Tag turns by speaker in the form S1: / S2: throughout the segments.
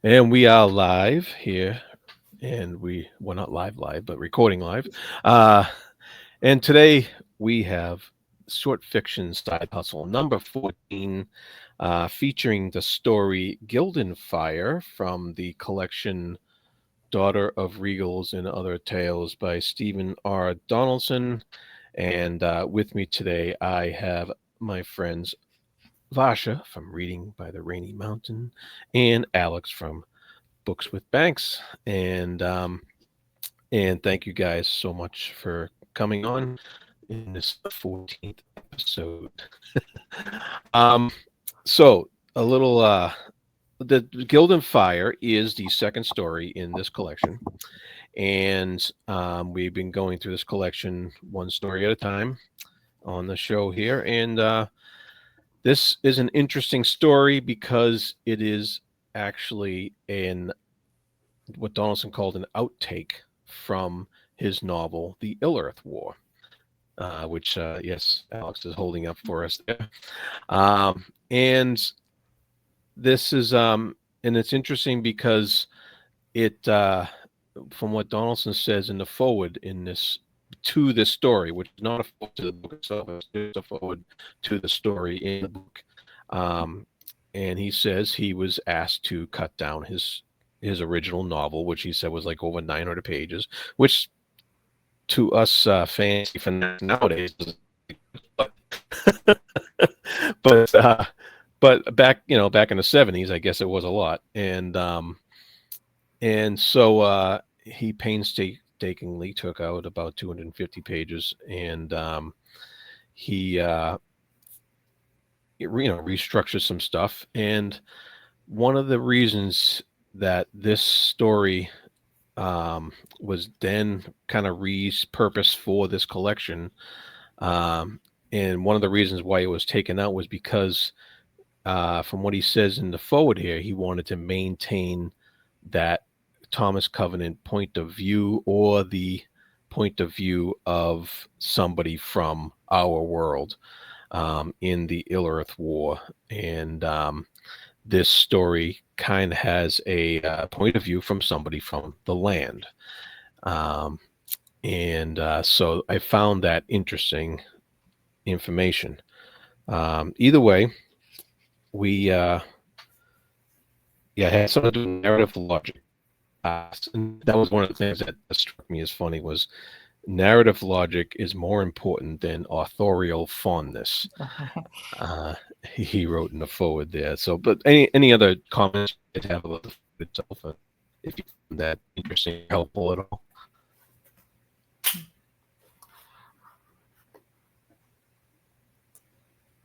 S1: And we are live here, and we're not live, but recording live. Uh, and today we have short fiction side hustle number 14, featuring the story "GILDEN-FIRE" from the collection "Daughter of Regals and Other Tales" by Stephen R. Donaldson. And with me today, I have my friends Vasha from Reading by the Rainy Mountain and Alex from Books with Banks. And thank you guys so much for coming on in this 14th episode. um, so a little the Gilden-Fire is the second story in this collection, and we've been going through this collection one story at a time on the show here, and this is an interesting story because it is actually an what Donaldson called an outtake from his novel, The Illearth War, which, yes, Alex is holding up for us there. And this is, and it's interesting because it, from what Donaldson says in the forward in this to this story, which is not a forward to the book itself, it's just a forward to the story in the book. Um, and he says he was asked to cut down his original novel, which he said was like over 900 pages, which to us fancy fanatics nowadays, but but, but back back in the 70s, I guess it was a lot, and so he painstakingly took out about 250 pages, and he restructured some stuff, and one of the reasons that this story was then kind of repurposed for this collection. And one of the reasons why it was taken out was because, from what he says in the forward here, he wanted to maintain that Thomas Covenant point of view, or the point of view of somebody from our world in the Illearth War. And this story kind of has a point of view from somebody from the land. And so I found that interesting information. Either way, we it had something to do with narrative logic. And that was one of the things that struck me as funny was narrative logic is more important than authorial fondness. Uh, he wrote in the forward there. So, but any other comments you have about the forward itself, if you found that interesting, helpful at all?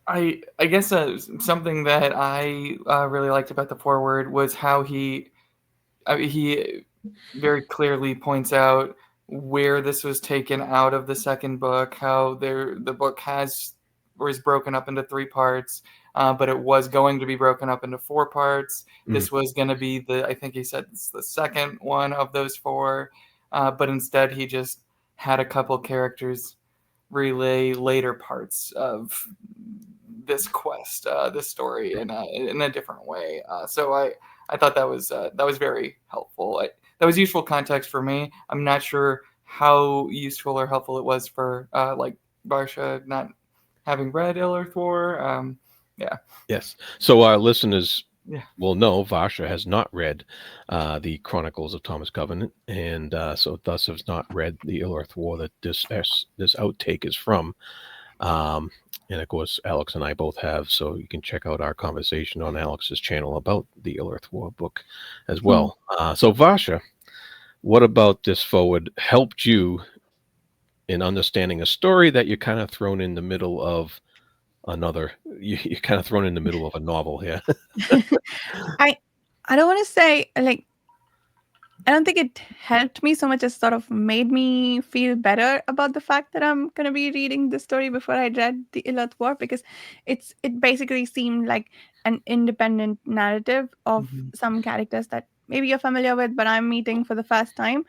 S2: I guess something that I really liked about the foreword was how he very clearly points out where this was taken out of the second book, how the book was broken up into 3 parts, but it was going to be broken up into 4 parts. This was going to be I think he said it's the second one of those 4, but instead he just had a couple characters relay later parts of this quest, this story in a different way. So I thought that was very helpful. That was useful context for me. I'm not sure how useful or helpful it was for like Barsha not having read Illearth War. Yeah.
S1: Yes. So our listeners
S2: Yeah.
S1: will know Vasha has not read the Chronicles of Thomas Covenant, and so thus has not read the Illearth War that this outtake is from. And of course, Alex and I both have, so you can check out our conversation on Alex's channel about the Illearth War book as well. So Vasha, what about this forward helped you in understanding a story that you're kind of thrown in the middle of you're kind of thrown in the middle of a novel here?
S3: I I don't want to say like I don't think it helped me so much as sort of made me feel better about the fact that I'm gonna be reading the story before I read the Illearth War, because it basically seemed like an independent narrative of some characters that maybe you're familiar with, but I'm meeting for the first time,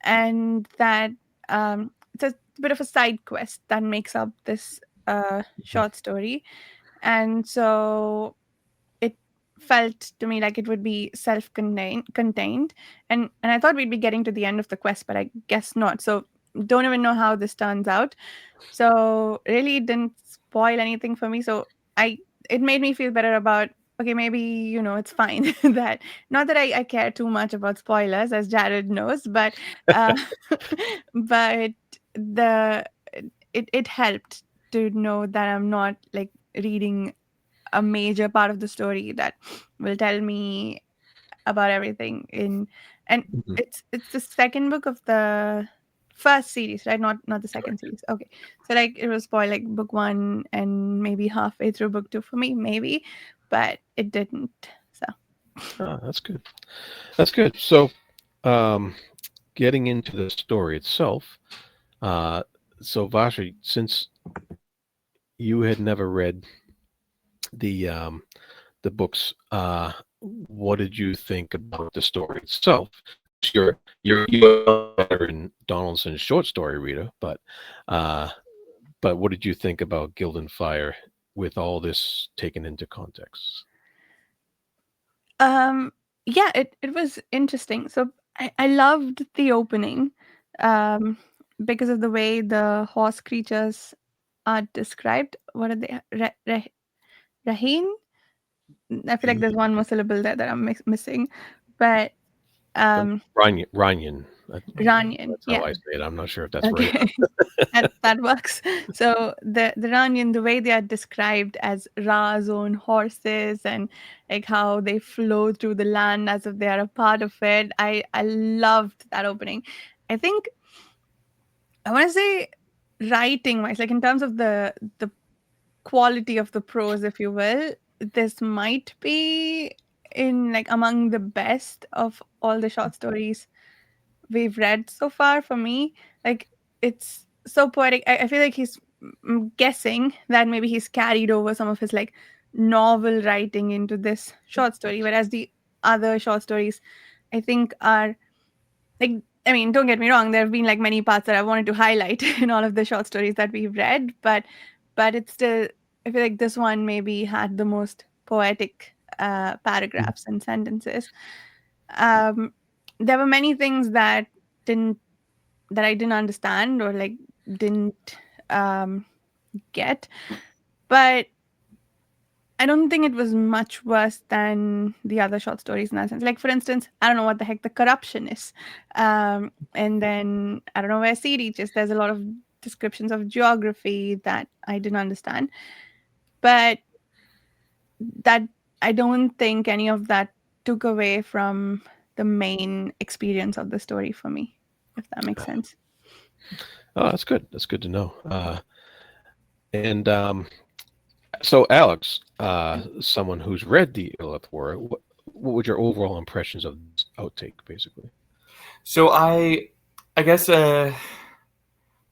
S3: and that it's a bit of a side quest that makes up this short story, and so it felt to me like it would be contained, and I thought we'd be getting to the end of the quest, but I guess not. So don't even know how this turns out. So really it didn't spoil anything for me. So it made me feel better about, okay, maybe, it's fine that, not that I care too much about spoilers, as Jared knows, but uh, but the it helped to know that I'm not like reading a major part of the story that will tell me about everything in, and
S1: Mhm.
S3: it's the second book of the first series, right? Not the second series. Okay. So like it will spoil like book 1 and maybe halfway through book 2 for me, maybe, but it didn't. So
S1: That's good. That's good. So, getting into the story itself. So Vashi, since you had never read the books, what did you think about the story itself? You're better in Donaldson's short story reader, uh, but what did you think about Gilden-Fire with all this taken into context?
S3: um yeah, it was interesting. So I loved the opening, um because of the way the horse creatures are described. What are they? Raheen? I feel like there's one more syllable there that I'm missing, but um,
S1: Ranyan.
S3: Ranyan,
S1: That's how
S3: yeah,
S1: I say it. I'm not sure if that's right.
S3: okay, that works. So the Ranyan, the way they are described as Ra's own horses, and like how they flow through the land as if they are a part of it. I loved that opening. I think I want to say writing wise, like in terms of the quality of the prose, if you will, this might be in like among the best of all the short stories we've read so far for me. Like it's so poetic. I feel like he's guessing that maybe he's carried over some of his like novel writing into this short story, whereas the other short stories I think are like, I mean, don't get me wrong, there have been like many parts that I wanted to highlight in all of the short stories that we've read, but it's still, I feel like this one maybe had the most poetic paragraphs and sentences. um there were many things didn't that I didn't understand or like didn't um get, but I don't think it was much worse than the other short stories in that sense. Like, for instance, I don't know what the heck the corruption is. And then I don't know where sea reaches. There's a lot of descriptions of geography that I didn't understand. But that, I don't think any of that took away from the main experience of the story for me, if that makes sense.
S1: Oh, that's good. That's good to know. And so, Alex, someone who's read the Illearth War, what would your overall impressions of this outtake, basically?
S2: So I guess I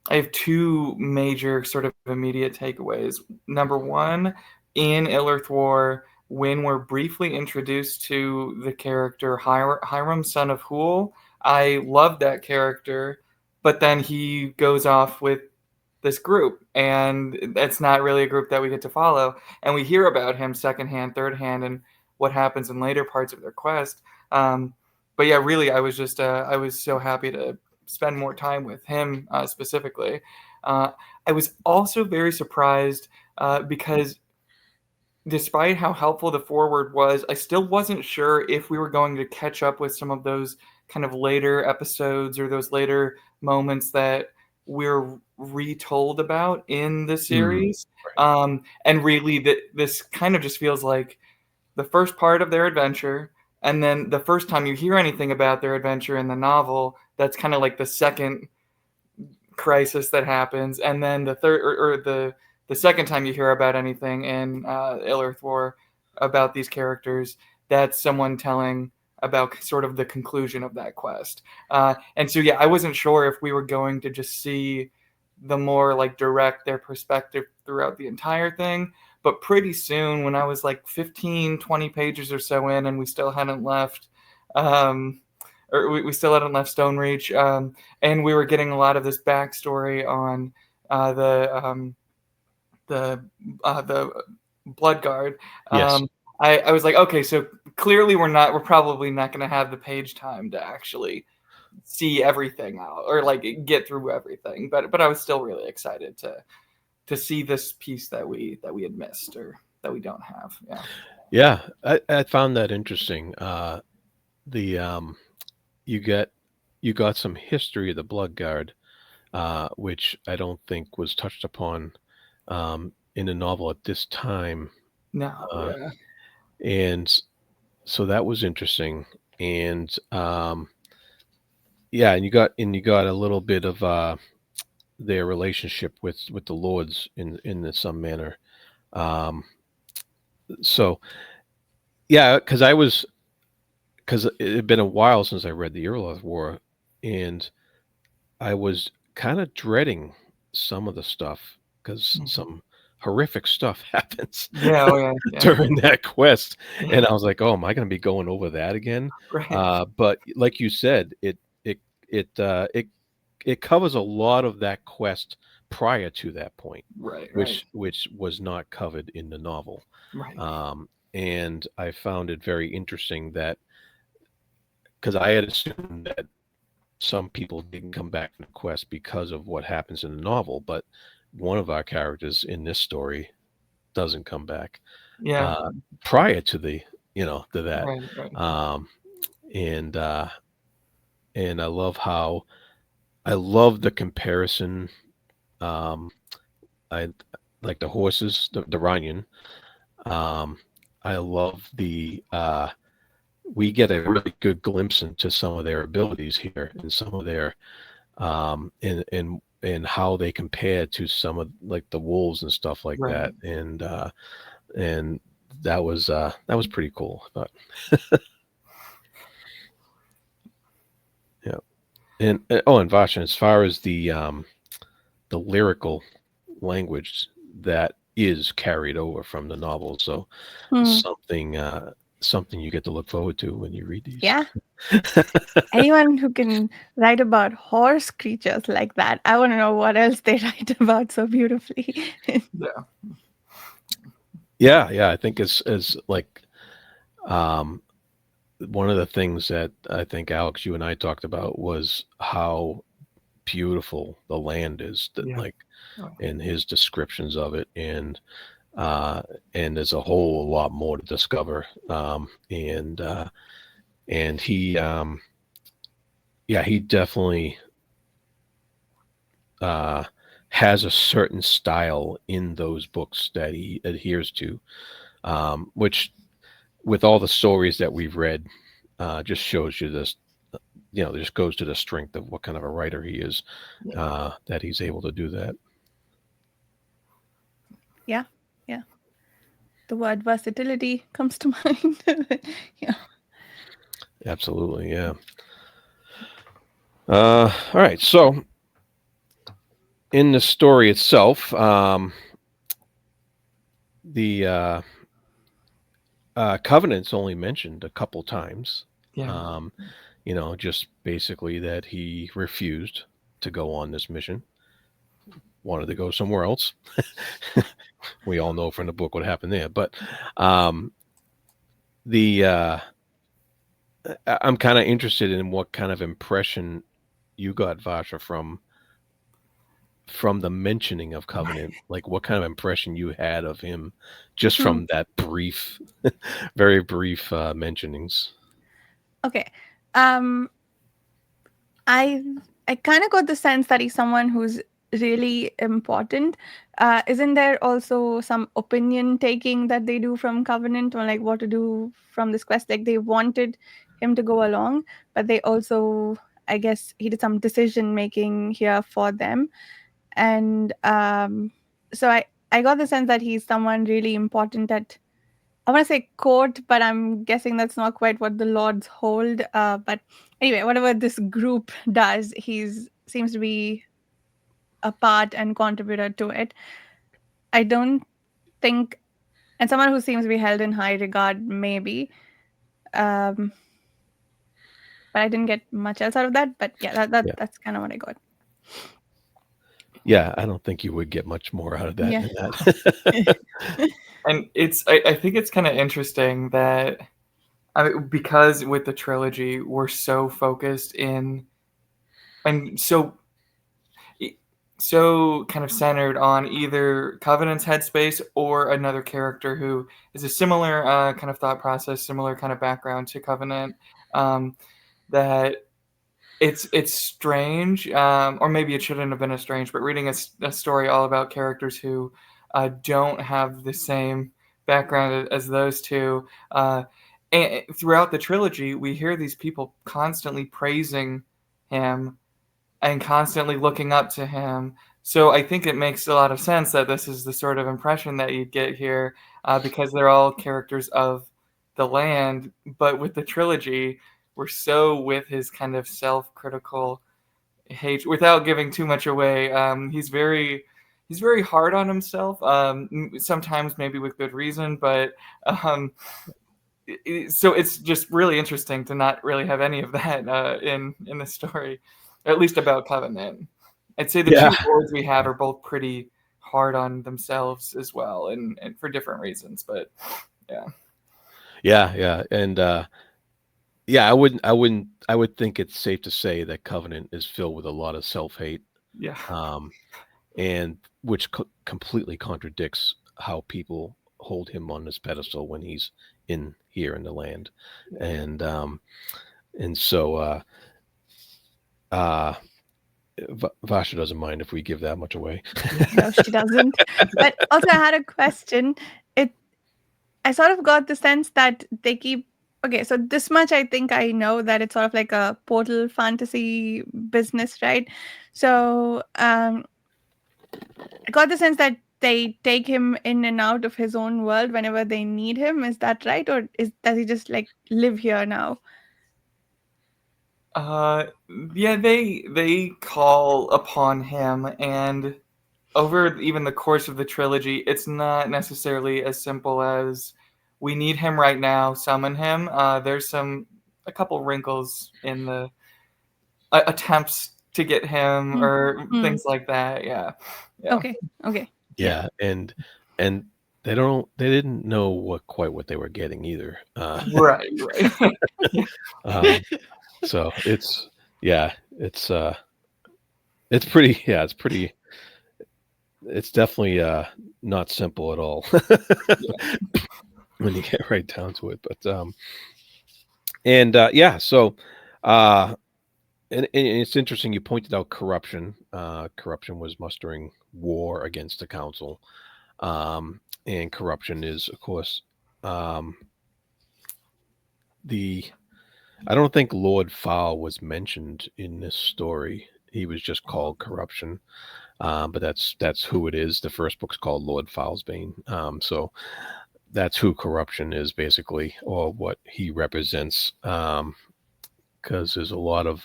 S2: have two major sort of immediate takeaways. Number one, in Illearth War, when we're briefly introduced to the character Hiram, son of Hul, I love that character, but then he goes off with this group, and it's not really a group that we get to follow. And we hear about him secondhand, third hand, and what happens in later parts of their quest. But yeah, really, I was so happy to spend more time with him specifically. I was also very surprised because despite how helpful the forward was, I still wasn't sure if we were going to catch up with some of those kind of later episodes or those later moments that we're retold about in the series. And really, this kind of just feels like the first part of their adventure, and then the first time you hear anything about their adventure in the novel, that's kind of like the second crisis that happens, and then the third or the second time you hear about anything in Illearth War about these characters, that's someone telling about sort of the conclusion of that quest. And so yeah, I wasn't sure if we were going to just see the more like direct their perspective throughout the entire thing. But pretty soon, when I was like 15, 20 pages or so in, and we still hadn't left, or we still hadn't left Stonereach, and we were getting a lot of this backstory on the Bloodguard.
S1: Yes.
S2: I was like, okay, so clearly we're probably not going to have the page time to actually see everything out or like get through everything. But I was still really excited to see this piece that we had missed or that we don't have. Yeah.
S1: Yeah, I found that interesting. The you got some history of the Bloodguard, which I don't think was touched upon in a novel at this time,
S2: No.
S1: uh,
S2: Yeah.
S1: and so that was interesting. And yeah, and you got a little bit of their relationship with the lords some manner. Um, so yeah, because it had been a while since I read the Illearth War, and I was kind of dreading some of the stuff because
S2: Mhm.
S1: some horrific stuff happens
S2: Yeah. Oh yeah. Yeah.
S1: during that quest,
S2: Yeah.
S1: and I was like, "Oh, am I going to be going over that again?"
S2: Right.
S1: But like you said, it it it covers a lot of that quest prior to that point,
S2: Right. Right.
S1: which was not covered in the novel.
S2: Right.
S1: And I found it very interesting that because I had assumed that some people didn't come back from the quest because of what happens in the novel, but one of our characters in this story doesn't come back
S2: Yeah.
S1: uh, prior to to that.
S2: Right. Right.
S1: Um, and and I love the comparison. Um, I like the horses, the Ranyan. Um, I love we get a really good glimpse into some of their abilities here and some of their and how they compare to some of like the wolves and stuff like
S2: Right.
S1: that. And that was pretty cool. But yeah. And Vasha, as far as the lyrical language that is carried over from the novel, so
S3: Hmm.
S1: something you get to look forward to when you read these.
S3: Yeah. Anyone who can write about horse creatures like that, I want to know what else they write about so beautifully.
S2: Yeah.
S1: Yeah, I think as like um one of the things that I think Alex, you and I talked about was how beautiful the land is, that
S2: Yeah.
S1: like,
S2: Oh,
S1: and his descriptions of it, and there's a whole lot more to discover. And he, yeah, he definitely uh, has a certain style in those books that he adheres to, which with all the stories that we've read, just shows you this, just goes to the strength of what kind of a writer he is, that he's able to do that.
S3: Yeah. The word versatility comes to mind. Yeah.
S1: Absolutely, yeah. All right, so in the story itself, the Covenant's only mentioned a couple times.
S2: yeah.
S1: Just basically that he refused to go on this mission, wanted to go somewhere else. We all know from the book what happened there, but the I'm kind of interested in what kind of impression you got, Vasha, from the mentioning of Covenant. Like what kind of impression you had of him just
S3: Hmm.
S1: from that brief, very brief mentionings.
S3: Okay. I I kind of got the sense that he's someone who's really important. Isn't there also some opinion taking that they do from Covenant on like what to do from this quest? Like they wanted him to go along, but they also, I guess, he did some decision making here for them, and so I got the sense that he's someone really important at, I want to say court, but I'm guessing that's not quite what the lords hold. But anyway, whatever this group does, he's seems to be a part and contributor to it. I don't think, and someone who seems to be held in high regard, maybe. Um, but I didn't get much else out of that. But yeah,
S1: Yeah.
S3: that's kind of what I got.
S1: Yeah, I don't think you would get much more out of that
S3: Yeah.
S1: than that.
S2: And I think it's kind of interesting that because with the trilogy we're so focused in and so kind of centered on either Covenant's headspace or another character who is a similar kind of thought process, similar kind of background to Covenant. That it's strange, or maybe it shouldn't have been as strange, but reading a story all about characters who don't have the same background as those two. And throughout the trilogy, we hear these people constantly praising him and constantly looking up to him. So I think it makes a lot of sense that this is the sort of impression that you'd get here, because they're all characters of the land. But with the trilogy, we're so with his kind of self-critical hate, without giving too much away. He's very hard on himself. Sometimes maybe with good reason, but so it's just really interesting to not really have any of that in the story, at least about Covenant. I'd say the
S1: Yeah.
S2: two lords we have are both pretty hard on themselves as well, and for different reasons. But yeah,
S1: Yeah, and yeah, I would think it's safe to say that Covenant is filled with a lot of self-hate,
S2: yeah,
S1: and which completely contradicts how people hold him on this pedestal when he's here in the land, and so Vasha doesn't mind if we give that much away.
S3: No, she doesn't. But also, I had a question. I sort of got the sense that they keep. Okay, so this much I think I know, that it's sort of like a portal fantasy business, right? So I got the sense that they take him in and out of his own world whenever they need him. Is that right, or does he just like live here now?
S2: yeah. They call upon him, and over even the course of the trilogy, it's not necessarily as simple as we need him right now, summon him. There's a couple wrinkles in the attempts to get him
S3: Hmm.
S2: or
S3: Hmm.
S2: things like that. Yeah.
S3: Okay.
S1: Yeah, and they didn't know quite what they were getting either.
S2: Right.
S1: Um, so it's pretty. It's definitely not simple at all when you get right down to it. But so and it's interesting you pointed out corruption. Corruption was mustering war against the council, and corruption is, of course, I don't think Lord Fowl was mentioned in this story. He was just called corruption. But that's who it is. The first book's called Lord Foulsbane. So that's who corruption is, basically, or what he represents. Because there's a lot of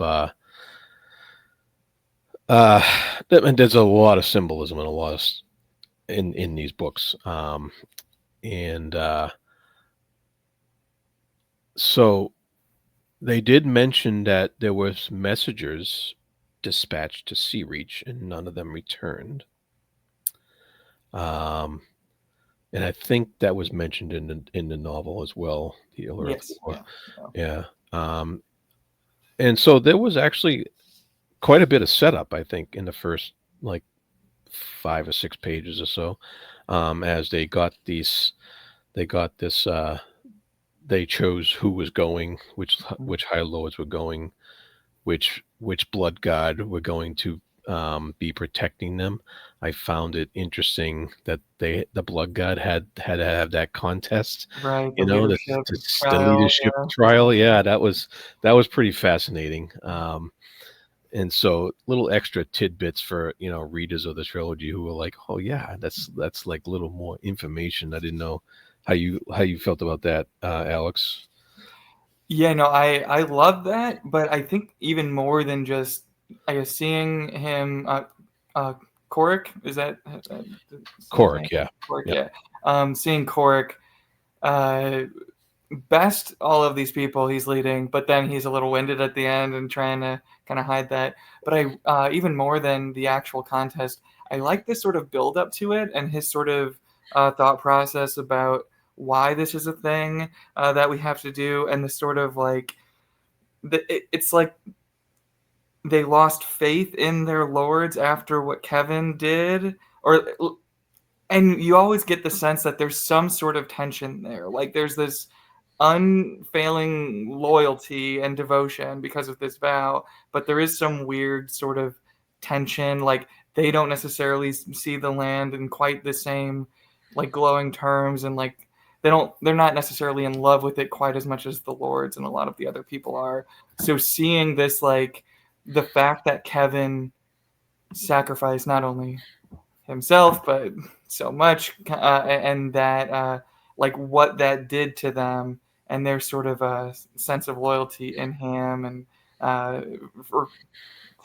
S1: there's a lot of symbolism and a lot of in these books. And so they did mention that there was messengers dispatched to Sea Reach, and none of them returned. And I think that was mentioned in the novel as well, the Illearth
S2: Yes.
S1: War.
S2: Yeah.
S1: Yeah. And so there was actually quite a bit of setup, I think, in the first like 5 or 6 pages or so, as they got this. They chose who was going, which High Lords were going, which Bloodguard were going to be protecting them. I found it interesting that the Bloodguard had to have that contest,
S2: Right.
S1: you
S2: The
S1: know,
S2: leadership
S1: the
S2: trial.
S1: leadership
S2: Yeah.
S1: trial. Yeah, that was pretty fascinating. And so little extra tidbits for readers of the trilogy who were like, oh yeah, that's like little more information. I didn't know how you felt about that, Alex.
S2: Yeah, no, I love that, but I think even more than just, I guess, seeing him, Korik, is that his
S1: Korik,
S2: name?
S1: yeah.
S2: Korik,
S1: Yeah.
S2: yeah. Seeing Korik best all of these people he's leading, but then he's a little winded at the end and trying to kind of hide that. But I even more than the actual contest, I like this sort of build up to it and his sort of thought process about why this is a thing that we have to do, and the sort of like it's like they lost faith in their lords after what Kevin did, and you always get the sense that there's some sort of tension there. Like there's this unfailing loyalty and devotion because of this vow, but there is some weird sort of tension. Like they don't necessarily see the land in quite the same like glowing terms, and like they're not necessarily in love with it quite as much as the lords and a lot of the other people are. So seeing this, like the fact that Kevin sacrificed not only himself but so much, and that like what that did to them and their sort of a sense of loyalty in him and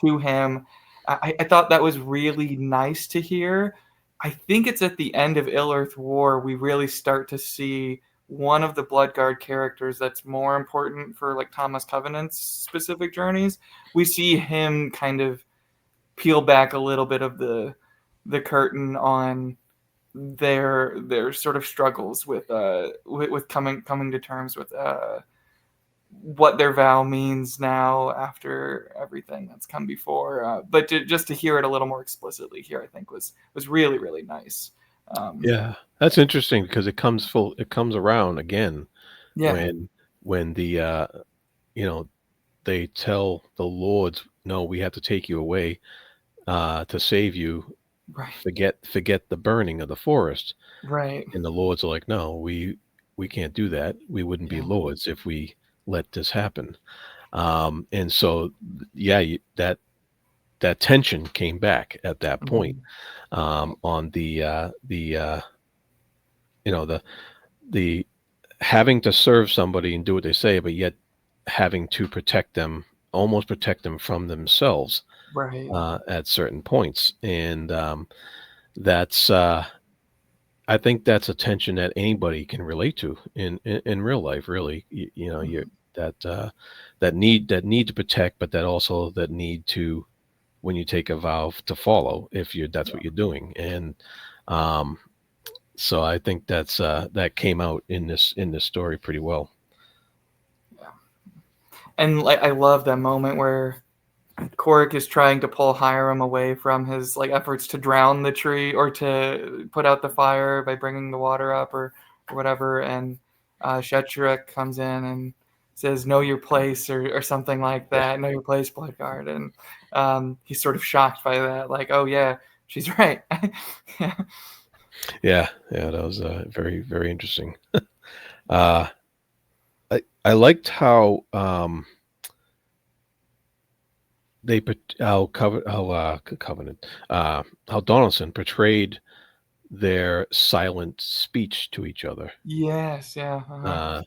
S2: to him, I thought that was really nice to hear. I think it's at the end of Illearth War we really start to see one of the Bloodguard characters that's more important for like Thomas Covenant's specific journeys. We see him kind of peel back a little bit of the curtain on their sort of struggles with coming to terms with what their vow means now after everything that's come before. But just to hear it a little more explicitly here, I think was really, really nice.
S1: Yeah, that's interesting because it comes around again
S2: Yeah,
S1: when the they tell the lords, no, we have to take you away to save you.
S2: right,
S1: Forget the burning of the forest.
S2: right.
S1: And the lords are like, no, we can't do that. We wouldn't be
S2: Yeah.
S1: lords if we let this happen. And so, yeah, that tension came back at that point, on the having to serve somebody and do what they say, but yet having to almost protect them from themselves
S2: Right.
S1: at certain points. And that's I think that's a tension that anybody can relate to in real life. Really, you're that need to protect, but that also that need to, when you take a vow, to follow if that's what you're doing. And um, so I think that came out in this story pretty well.
S2: And like I love that moment where Korik is trying to pull Hiram away from his like efforts to drown the tree or to put out the fire by bringing the water up or whatever, and Shetrek comes in and says, "Know your place," or something like that. Know your place, Bloodguard, and he's sort of shocked by that. Like, oh yeah, she's right. Yeah.
S1: Yeah, that was very, very interesting. uh, I liked how Covenant, how Donaldson portrayed their silent speech to each other,
S2: Yes, yeah.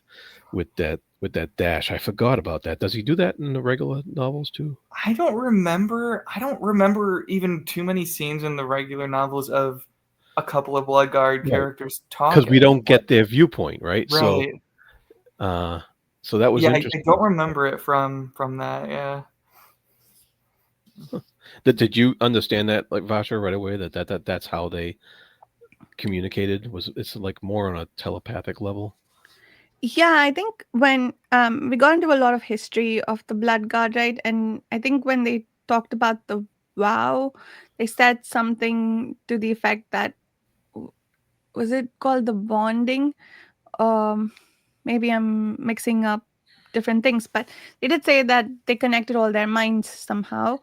S1: with that dash. I forgot about that. Does he do that in the regular novels too?
S2: I don't remember even too many scenes in the regular novels of a couple of Bloodguard
S1: Right,
S2: characters
S1: because we
S2: talking.
S1: don't get their viewpoint, right?
S2: Right.
S1: Uh, so that was
S2: Yeah, I don't
S1: interesting.
S2: remember it from that. Yeah.
S1: Did you understand that, like Vasha, right away? That's how they communicated. It's like more on a telepathic level.
S3: Yeah, I think when we got into a lot of history of the Bloodguard, right? And I think when they talked about the vow, they said something to the effect that was it called the bonding? Um, Maybe I'm mixing up different things, but they did say that they connected all their minds somehow.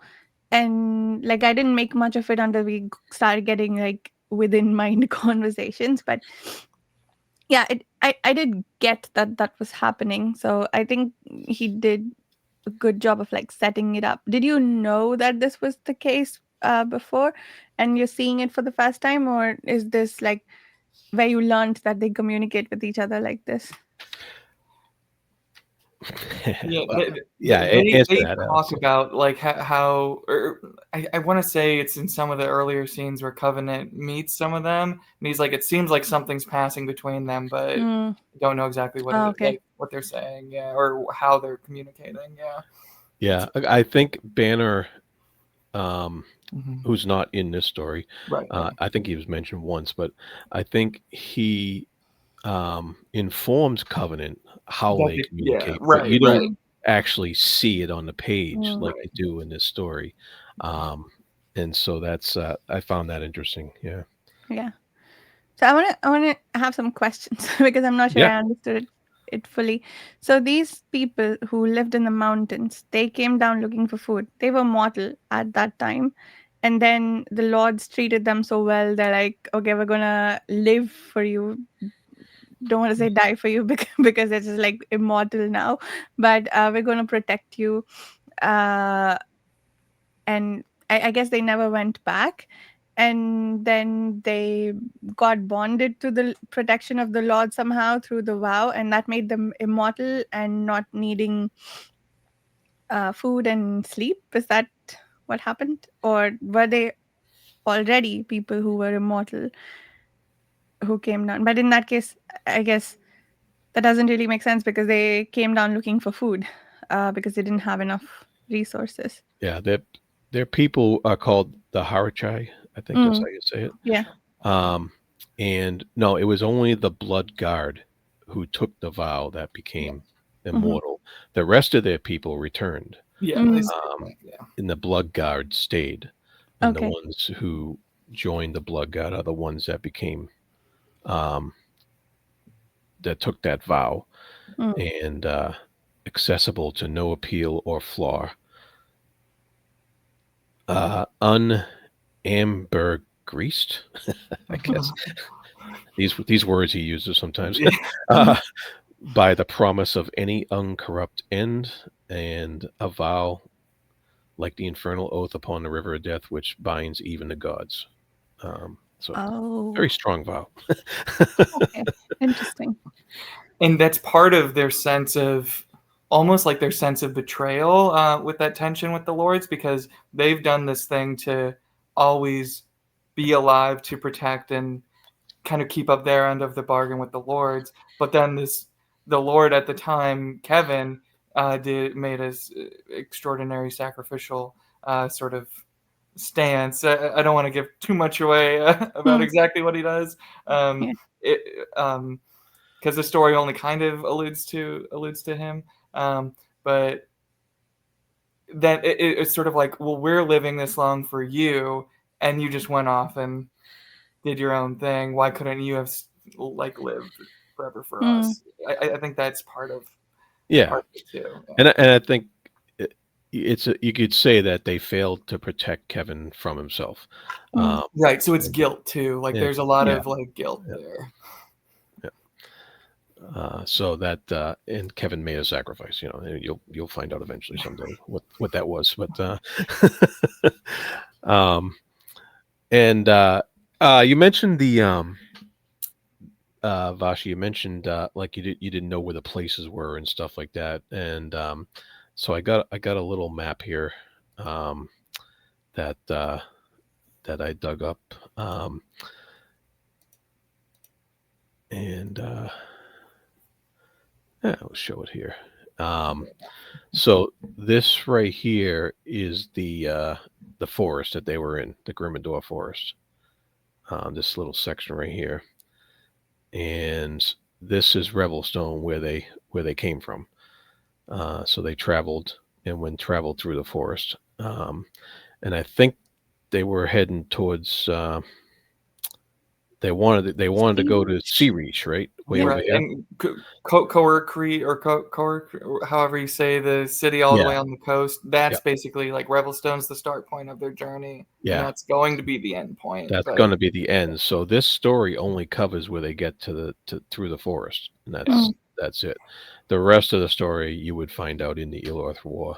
S3: And like I didn't make much of it until we started getting like within mind conversations, but yeah, I did get that that was happening. So I think he did a good job of like setting it up. Did you know that this was the case before, and you're seeing it for the first time, or is this like where you learned that they communicate with each other like this?
S2: Yeah,
S1: Well, answer
S2: they
S1: that.
S2: talk about like how or I want to say it's in some of the earlier scenes where Covenant meets some of them, and he's like, it seems like something's passing between them, but
S3: Mm.
S2: don't know exactly what
S3: Oh,
S2: it
S3: okay.
S2: like what they're saying, yeah, or how they're communicating, yeah.
S1: Yeah, I think Banner,
S2: Mhm.
S1: who's not in this story,
S2: Right. Yeah.
S1: I think he was mentioned once, but I think he informs Covenant how they
S2: Yeah.
S1: communicate, but
S2: Right.
S1: you don't
S2: Right.
S1: actually see it on the page
S3: Mm.
S1: like
S2: Right.
S1: you do in this story. And so that's I found that interesting. Yeah.
S3: Yeah. So I wanna have some questions because I'm not sure
S1: Yeah.
S3: I understood it fully. So these people who lived in the mountains, they came down looking for food. They were mortal at that time. And then the lords treated them so well, they're like, okay, we're gonna live for you. Don't want to say die for you because it's just like immortal now, but we're gonna protect you. Uh, and I guess they never went back. And then they got bonded to the protection of the Lord somehow through the vow, and that made them immortal and not needing food and sleep. Is that what happened? Or were they already people who were immortal who came down? But in that case, I guess that doesn't really make sense because they came down looking for food because they didn't have enough resources.
S1: Yeah. Their people are called the Harachai. I think that's how you say it.
S3: Yeah.
S1: And no, it was only the Bloodguard who took the vow that became immortal. The rest of their people returned,
S2: Yeah.
S3: Mm.
S2: They say
S1: um,
S2: that, yeah.
S1: and the Bloodguard stayed. And the
S3: Okay.
S1: ones who joined the Bloodguard are the ones that became um, that took that vow
S3: Mm.
S1: and accessible to no appeal or flaw. Unambergreased, I guess. These words he uses sometimes.
S2: Yeah.
S1: uh, by the promise of any uncorrupt end and a vow like the infernal oath upon the river of death, which binds even the gods. So very
S3: Oh,
S1: strong vow.
S3: okay. Interesting.
S2: And that's part of their sense of almost like their sense of betrayal with that tension with the lords, because they've done this thing to always be alive to protect and kind of keep up their end of the bargain with the lords, but then the lord at the time, Kevin, made his extraordinary sacrificial sort of stance. I don't want to give too much away about
S3: Hmm.
S2: exactly what he does.
S3: Yeah.
S2: It because the story only kind of alludes to him. But then it's sort of like, well, we're living this long for you, and you just went off and did your own thing. Why couldn't you have like lived forever for
S3: Hmm.
S2: us? I think that's part of
S1: Yeah,
S2: it too. Yeah.
S1: and I think you could say that they failed to protect Kevin from himself.
S3: Mm.
S2: Right. So it's
S1: And-
S2: guilt too. Like
S1: and-
S2: there's a lot
S1: yeah,
S2: of like guilt
S1: yeah,
S2: there.
S1: yeah. So that and Kevin made a sacrifice. And you'll find out eventually someday what that was. But and you mentioned the Vashi. You mentioned like you didn't know where the places were and stuff like that. And so I got a little map here that that I dug up. And yeah, I'll show it here. So this right here is the forest that they were in, the Grimmador forest. This little section right here, and this is Revelstone, where they came from. So they traveled traveled through the forest, and I think they were heading towards. They wanted to go to Sea Reach, right? Way
S3: Yeah.
S1: over
S2: Right.
S1: here.
S2: And Coercree or however you say the city all the
S1: Yeah.
S2: way on the coast, that's
S1: Yeah.
S2: basically like Revelstone's the start point of their journey.
S1: Yeah.
S2: And that's going to be the end point.
S1: That's
S2: But
S1: going to be the end. So this story only covers where they get to through the forest, and
S3: Mm.
S1: that's it. The rest of the story you would find out in the Illearth War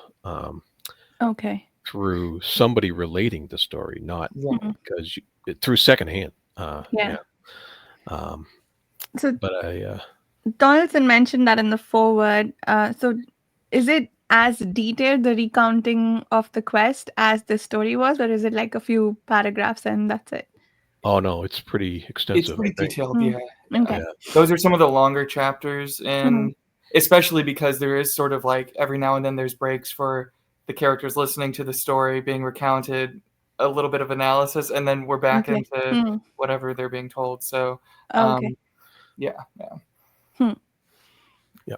S3: Okay.
S1: through somebody relating the story, not
S2: yeah.
S1: because through secondhand.
S3: Yeah.
S1: Um,
S3: So
S1: but I
S3: Donaldson mentioned that in the foreword. So Is it as detailed, the recounting of the quest, as the story was, or is it like a few paragraphs and that's it?
S1: Oh no, it's pretty
S2: It's
S1: extensive.
S2: pretty
S1: I think.
S2: detailed,
S3: Mm.
S2: yeah.
S3: Okay.
S1: Yeah.
S2: Those are some of the longer chapters,
S3: Mm.
S2: and especially because there is sort of like every now and then there's breaks for the characters listening to the story being recounted, a little bit of analysis, and then we're back
S3: Okay.
S2: into
S3: Mm.
S2: whatever they're being told. So,
S3: Okay.
S2: yeah.
S1: Yeah.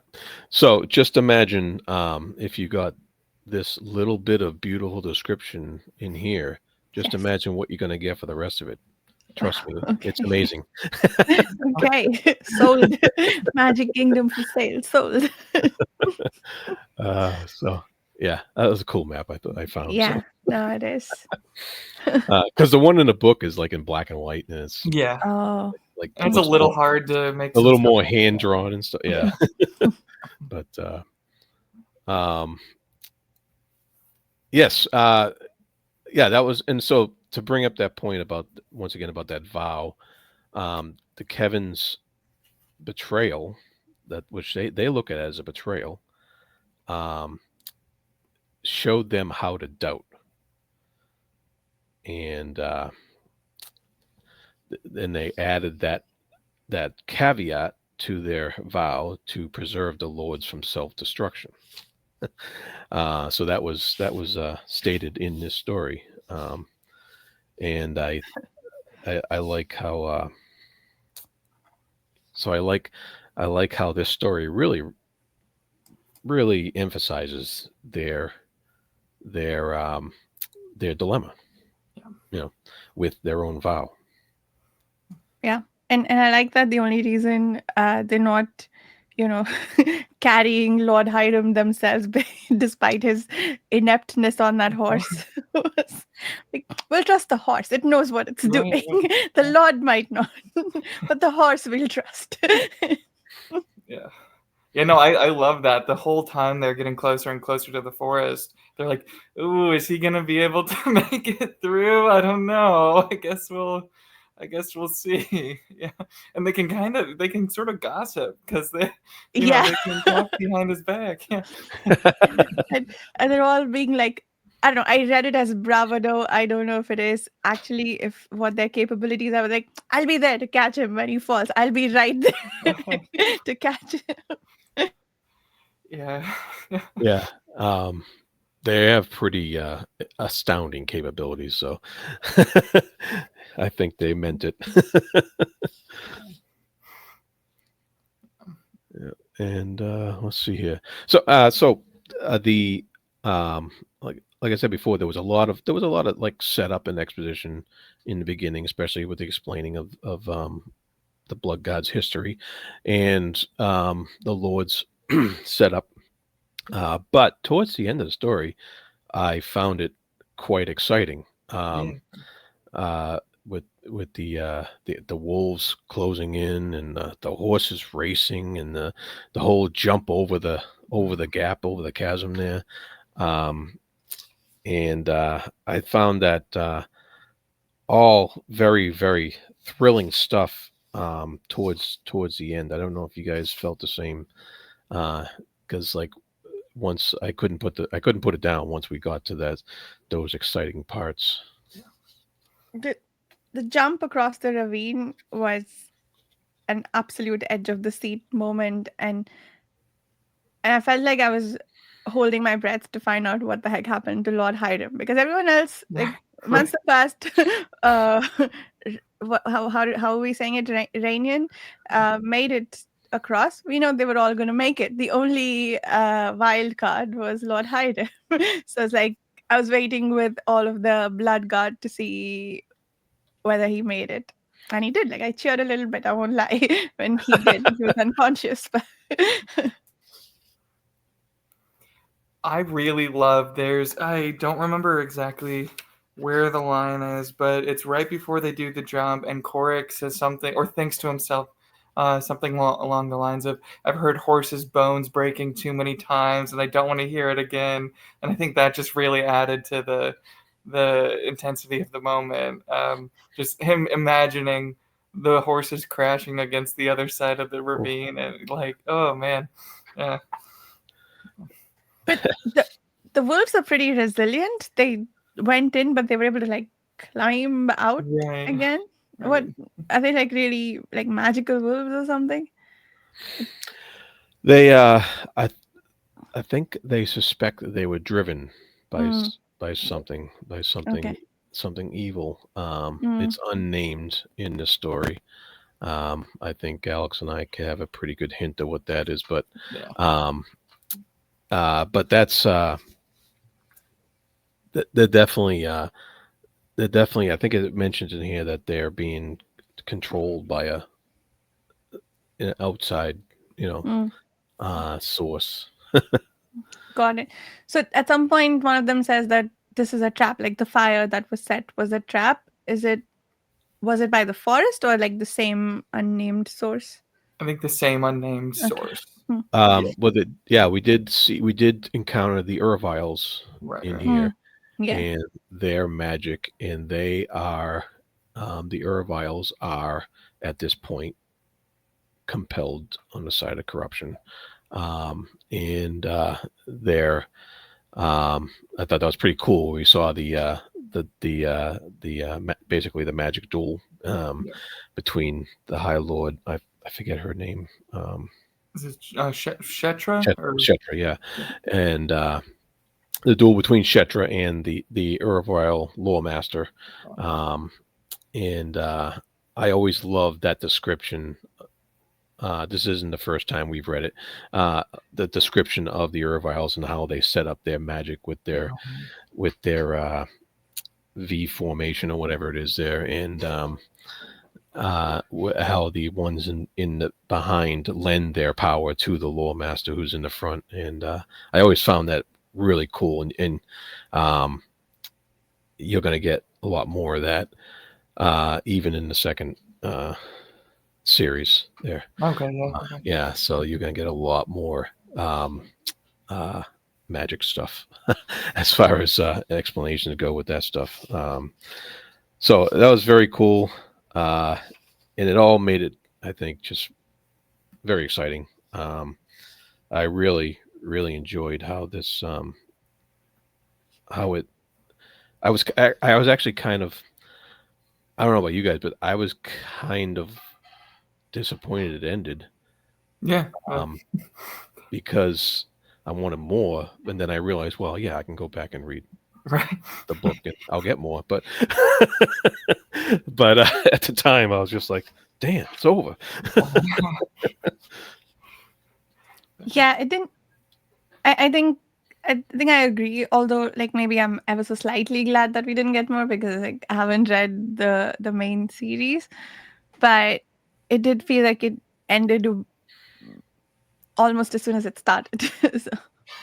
S1: So just imagine if you got this little bit of beautiful description in here. Just
S3: Yes.
S1: imagine what you're going to get for the rest of it. Trust me, it's
S3: Okay.
S1: amazing.
S3: Okay. Sold. Magic Kingdom for sale. Sold.
S1: So yeah, that was a cool map I found.
S3: Yeah. No, it is.
S1: Because the one in the book is like in black and white, and it's
S2: Yeah.
S3: Oh.
S1: like
S2: And it's a
S1: looks
S2: little
S1: more-
S2: hard to make
S1: a little
S2: some
S1: more
S2: stuff.
S1: hand drawn and stuff. Yeah, but yes, yeah, that was. And so to bring up that point about once again about that vow, the Kevin's betrayal, that which they look at as a betrayal, showed them how to doubt, and then they added that caveat to their vow to preserve the lords from self-destruction. So that was stated in this story, and I like how so I like how this story really emphasizes their dilemma, with their own vow.
S3: Yeah. And I like that the only reason they're not, carrying Lord Hiram themselves despite his ineptness on that horse was like, we'll trust the horse. It knows what it's doing. The Lord might not, but the horse we'll trust.
S2: Yeah. Yeah, no, I love that. The whole time they're getting closer and closer to the forest, they're like, "Ooh, is he gonna be able to make it through? I don't know. I guess we'll see." Yeah, and they can sort of gossip because they
S3: Yeah.
S2: they can talk behind his back. Yeah,
S3: And they're all being like, I don't know, I read it as bravado. I don't know if it is actually if what their capabilities are. Like, I'll be there to catch him when he falls. I'll be right there to catch him.
S2: yeah.
S1: Yeah. They have pretty astounding capabilities, so I think they meant it. Yeah. And let's see here. So the like I said before, there was a lot of like setup and exposition in the beginning, especially with the explaining of the Bloodguard's history and the Lord's setup. But towards the end of the story, I found it quite exciting. With the wolves closing in and the horses racing and the whole jump over the gap, over the chasm there, and I found that all very, very thrilling stuff towards the end. I don't know if you guys felt the same, because like once I couldn't put it down once we got to those exciting parts.
S3: The jump across the ravine was an absolute edge of the seat moment, and I felt like I was holding my breath to find out what the heck happened to Lord Hiram, because everyone else, like months have passed, how are we saying it? Rainian made it across. We know they were all going to make it. The only wild card was Lord Hiram. So it's like I was waiting with all of the Bloodguard to see whether he made it. And he did. Like, I cheered a little bit, I won't lie, when he did. He was unconscious. But
S2: I really love I don't remember exactly where the line is, but it's right before they do the jump, and Korik says something or thinks to himself something along the lines of, "I've heard horses' bones breaking too many times, and I don't want to hear it again." And I think that just really added to the intensity of the moment. Just him imagining the horses crashing against the other side of the ravine, and like, oh man, yeah.
S3: But the wolves are pretty resilient. They went in, but they were able to like climb out
S2: Right.
S3: again. What
S2: Right.
S3: are they like? Really like magical wolves or something?
S1: They, I think they suspect that they were driven by
S3: Mm,
S1: by something,
S3: okay.
S1: something evil.
S3: Mm,
S1: It's unnamed in the story. I think Alex and I can have a pretty good hint of what that is, but
S2: Yeah.
S1: um, but that's they're definitely I think it mentions in here that they're being controlled by an outside, you know,
S3: mm,
S1: source.
S3: got it. So at some point, one of them says that this is a trap. Like the fire that was set was a trap. Was it by the forest or like the same unnamed source?
S2: I think the same unnamed
S3: Okay.
S2: source.
S3: Hmm.
S2: Yeah.
S1: We did encounter the Urviles
S2: Right.
S1: in
S2: Right.
S1: here,
S3: Yeah.
S1: and their magic, and they are the Urviles are at this point compelled on the side of corruption, and they're I thought that was pretty cool. We saw basically the magic duel
S2: Yeah.
S1: between the High Lord. I forget her name.
S2: Is it Shetra or
S1: Shetra, yeah, and the duel between Shetra and the Urvile Lawmaster, and I always loved that description. This isn't the first time we've read it. The description of the Urviles and how they set up their magic with their V formation or whatever it is there, and how the ones in the behind lend their power to the Lawmaster who's in the front, and I always found that really cool, and you're going to get a lot more of that even in the second series there.
S2: Okay. Yeah. Okay.
S1: Yeah, so you're going to get a lot more magic stuff as far as explanations go with that stuff. So that was very cool, and it all made it, I think, just very exciting. I really enjoyed how this how it I was actually kind of, I don't know about you guys, but I was kind of disappointed it ended,
S2: Yeah.
S1: because I wanted more, and then I realized, well, yeah, I can go back and read
S2: Right.
S1: the book and I'll get more. But but at the time, I was just like, damn, it's over.
S3: Yeah, it didn't. I think I agree. Although, like maybe I'm ever so slightly glad that we didn't get more because like I haven't read the main series, but it did feel like it ended almost as soon as it started. So.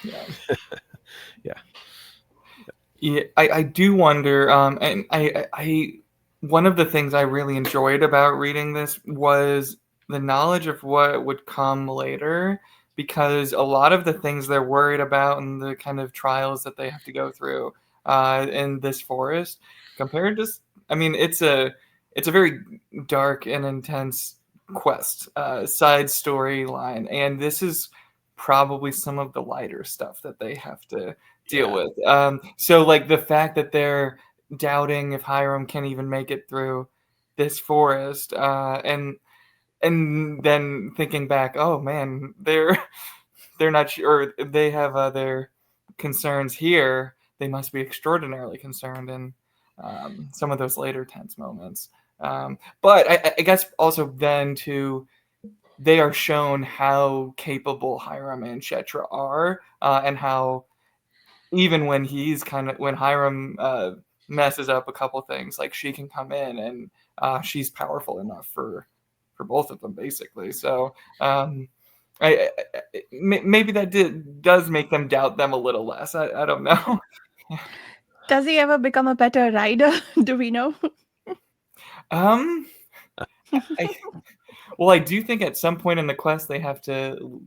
S2: Yeah.
S1: Yeah.
S2: Yeah, I do wonder, and I one of the things I really enjoyed about reading this was the knowledge of what would come later, because a lot of the things they're worried about and the kind of trials that they have to go through in this forest, compared to, I mean, it's a very dark and intense quest, side storyline, and this is probably some of the lighter stuff that they have to deal with. So like the fact that they're doubting if Hiram can even make it through this forest, and then thinking back, oh man, they're not sure, they have other concerns here. They must be extraordinarily concerned in some of those later tense moments. But I guess also then too, they are shown how capable Hiram and Shetra are, and how even when when Hiram messes up a couple things, like she can come in and she's powerful enough for both of them basically. So maybe that does make them doubt them a little less. I don't know.
S3: Does he ever become a better rider? Do we know?
S2: um, I do think at some point in the quest they have to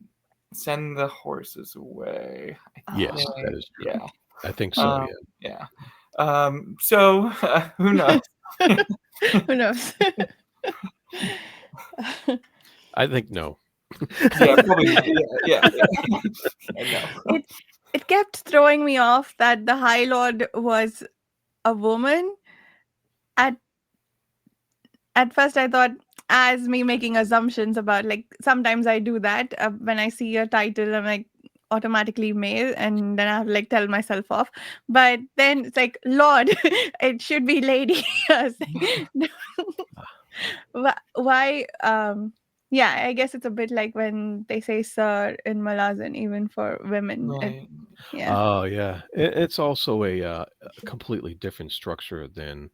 S2: send the horses away.
S1: Yes, that is true.
S2: Yeah.
S1: I think so.
S2: Yeah. So who knows?
S3: Who knows?
S1: I think no.
S2: Yeah, probably. Yeah. I know.
S3: it kept throwing me off that the High Lord was a woman. At first, I thought, as me making assumptions about, like, sometimes I do that when I see a title, I'm like automatically male, and then I have to like tell myself off. But then it's like, Lord, it should be lady. I was like, why? Yeah, I guess it's a bit like when they say sir in Malazan, even for women.
S2: Right.
S3: Yeah.
S1: Oh yeah, it's also a completely different structure than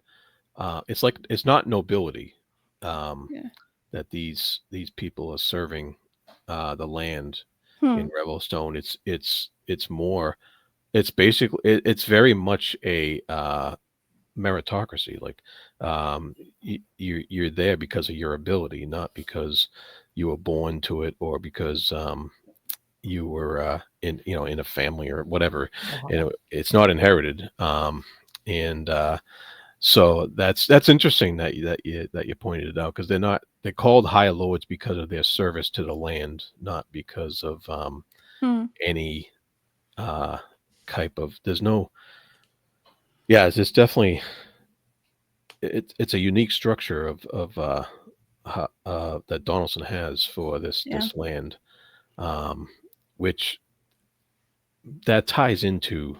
S1: it's like it's not nobility um,
S3: Yeah.
S1: that these people are serving the land
S3: Hmm.
S1: in Revelstone. It's more. It's basically it's very much a meritocracy. Like you're there because of your ability, not because you were born to it or because you were in in a family or whatever.
S2: Uh-huh.
S1: It's not inherited. And so that's interesting that you pointed it out because they're called high lords because of their service to the land, not because of
S3: Hmm.
S1: any uh, type of. There's no. Yeah, it's definitely it's a unique structure of that Donaldson has for
S3: Yeah.
S1: this land, um, which that ties into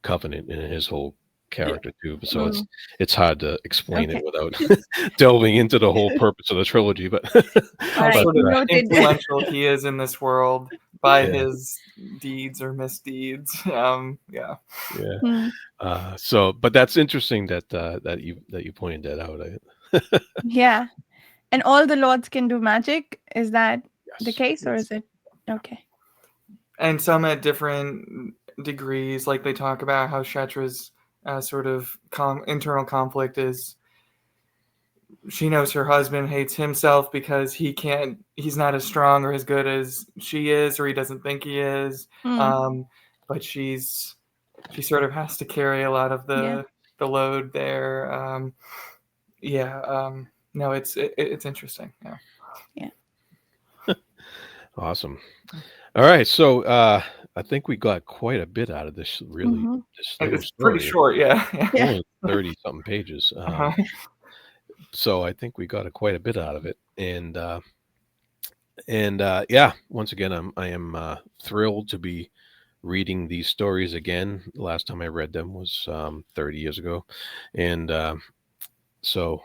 S1: Covenant and his whole character too. So
S3: Hmm.
S1: it's hard to explain it
S3: Okay.
S1: without delving into the whole purpose of the trilogy. But
S3: All
S2: How
S3: right.
S1: but
S2: sort of
S3: Noted.
S2: influential he is in this world by
S1: yeah,
S2: his deeds or misdeeds. Yeah.
S1: yeah.
S3: Hmm.
S1: So, but that's interesting that you pointed that out.
S3: Yeah. And all the lords can do magic. Is that the
S1: Yes.
S3: case, or
S2: Yes.
S3: is it okay?
S2: And some at different degrees. Like they talk about how Shatra's sort of internal conflict is she knows her husband hates himself because he's not as strong or as good as she is, or he doesn't think he is.
S3: Hmm.
S2: But she sort of has to carry a lot of
S3: Yeah.
S2: the load there. Yeah. No, it's interesting. Yeah.
S3: Yeah.
S1: Awesome. All right. So I think we got quite a bit out of this
S3: Hmm.
S1: this little
S2: It's pretty
S1: story.
S2: short. Yeah. Yeah.
S3: Yeah.
S1: Only 30 something pages.
S2: Uh-huh.
S1: So I think we got quite a bit out of it. And yeah, once again, I am thrilled to be reading these stories again. The last time I read them was 30 years ago, and so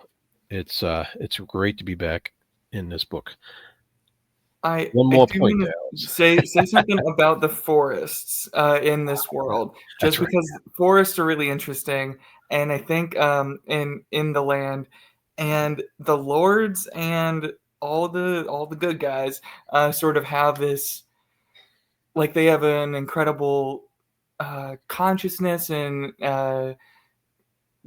S1: it's great to be back in this book.
S2: I
S1: One
S2: I
S1: more
S2: do
S1: point,
S2: want to
S1: Alex.
S2: say something about the forests in this world,
S1: That's
S2: just
S1: right.
S2: because forests are really interesting, and I think in the land, and the lords and all the good guys sort of have this, like they have an incredible consciousness and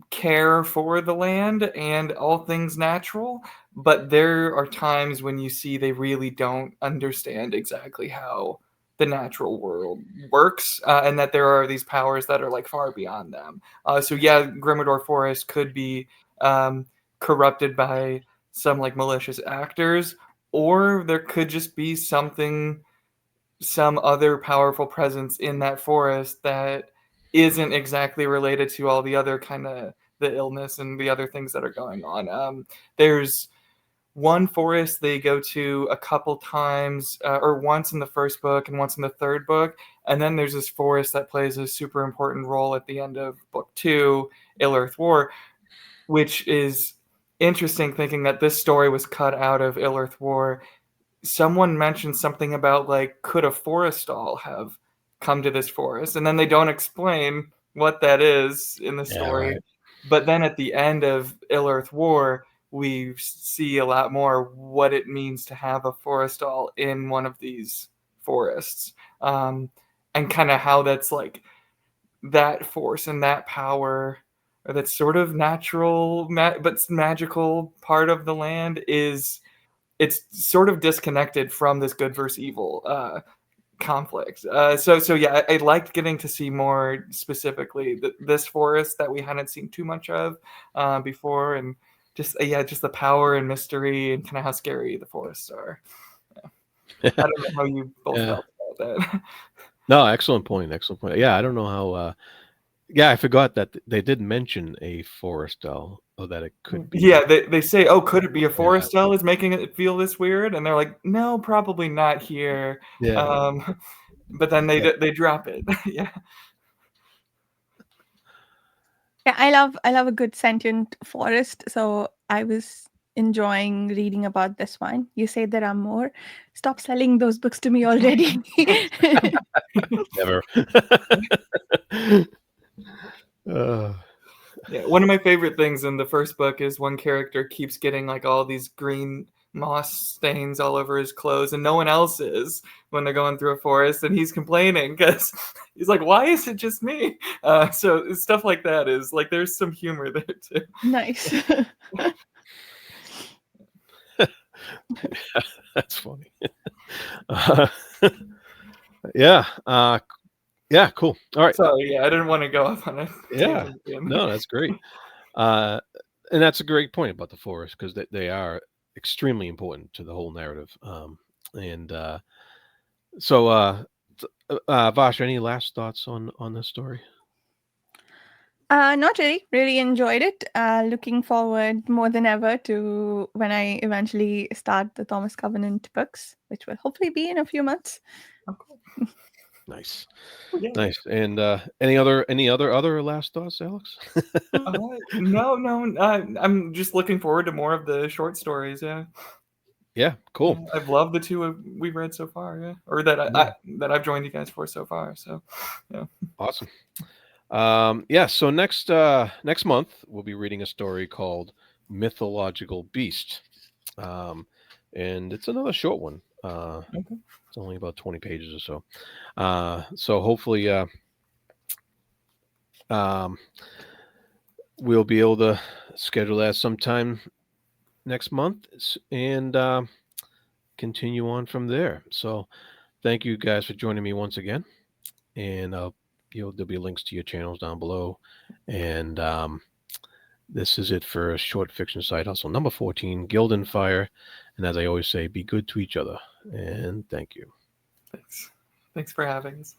S2: care for the land and all things natural, but there are times when you see they really don't understand exactly how the natural world works, and that there are these powers that are like far beyond them. So yeah, Grimmador Forest could be corrupted by some like malicious actors, or there could just be some other powerful presence in that forest that isn't exactly related to all the other kind of the illness and the other things that are going on. There's one forest they go to a couple times, or once in the first book and once in the third book, and then there's this forest that plays a super important role at the end of book 2, Illearth War, which is interesting, thinking that this story was cut out of Illearth War. Someone mentioned something about like, could a forestall have come to this forest, and then they don't explain what that is in the
S1: Yeah,
S2: story.
S1: right.
S2: But then at the end of Illearth War, we see a lot more what it means to have a forestall in one of these forests, and kind of how that's like that force and that power, or that sort of natural but magical part of the land, is it's sort of disconnected from this good versus evil conflict. So yeah, I liked getting to see more specifically this forest that we hadn't seen too much of before, and just yeah, just the power and mystery and kind of how scary the forests are. I don't know how you both
S1: Yeah.
S2: felt about that.
S1: No, excellent point. Excellent point. Yeah, I don't know how. Yeah, I forgot that they did mention a forest owl, or that it could be.
S2: Yeah, they say, "Oh, could it be a
S1: Yeah,
S2: forest owl is making it feel this weird?" And they're like, "No, probably not here."
S1: yeah.
S2: But then they drop it. Yeah.
S3: Yeah, I love a good sentient forest, so I was enjoying reading about this one. You say there are more. Stop selling those books to me already.
S1: Never. uh,
S2: Yeah, one of my favorite things in the first book is one character keeps getting like all these green moss stains all over his clothes, and no one else is when they're going through a forest, and he's complaining because he's like, "Why is it just me?" So stuff like that is like there's some humor there too.
S3: Nice.
S1: that's funny. Uh, yeah. Yeah. Cool. All right.
S2: Sorry, yeah, I didn't want to go off on it.
S1: Yeah. No, that's great. And that's a great point about the forest, because they are extremely important to the whole narrative. And so, Vash, any last thoughts on this story?
S3: Not really. Really enjoyed it. Looking forward more than ever to when I eventually start the Thomas Covenant books, which will hopefully be in a few months.
S2: Oh, cool.
S1: Nice.
S2: Yeah.
S1: Nice. And any other last thoughts, Alex?
S2: No. I'm just looking forward to more of the short stories. Yeah.
S1: Yeah. Cool.
S2: Yeah, I've loved the two we've read so far. Yeah, or that I've joined you guys for so far. So, yeah.
S1: Awesome. Yeah. So next month we'll be reading a story called Mythological Beast, and it's another short one.
S2: Okay.
S1: It's only about 20 pages or so. So hopefully, we'll be able to schedule that sometime next month and continue on from there. So thank you guys for joining me once again. And there'll be links to your channels down below. And this is it for Short Fiction Side Hustle number 14, GILDEN-FIRE. And as I always say, be good to each other. And thank you.
S2: Thanks for having us.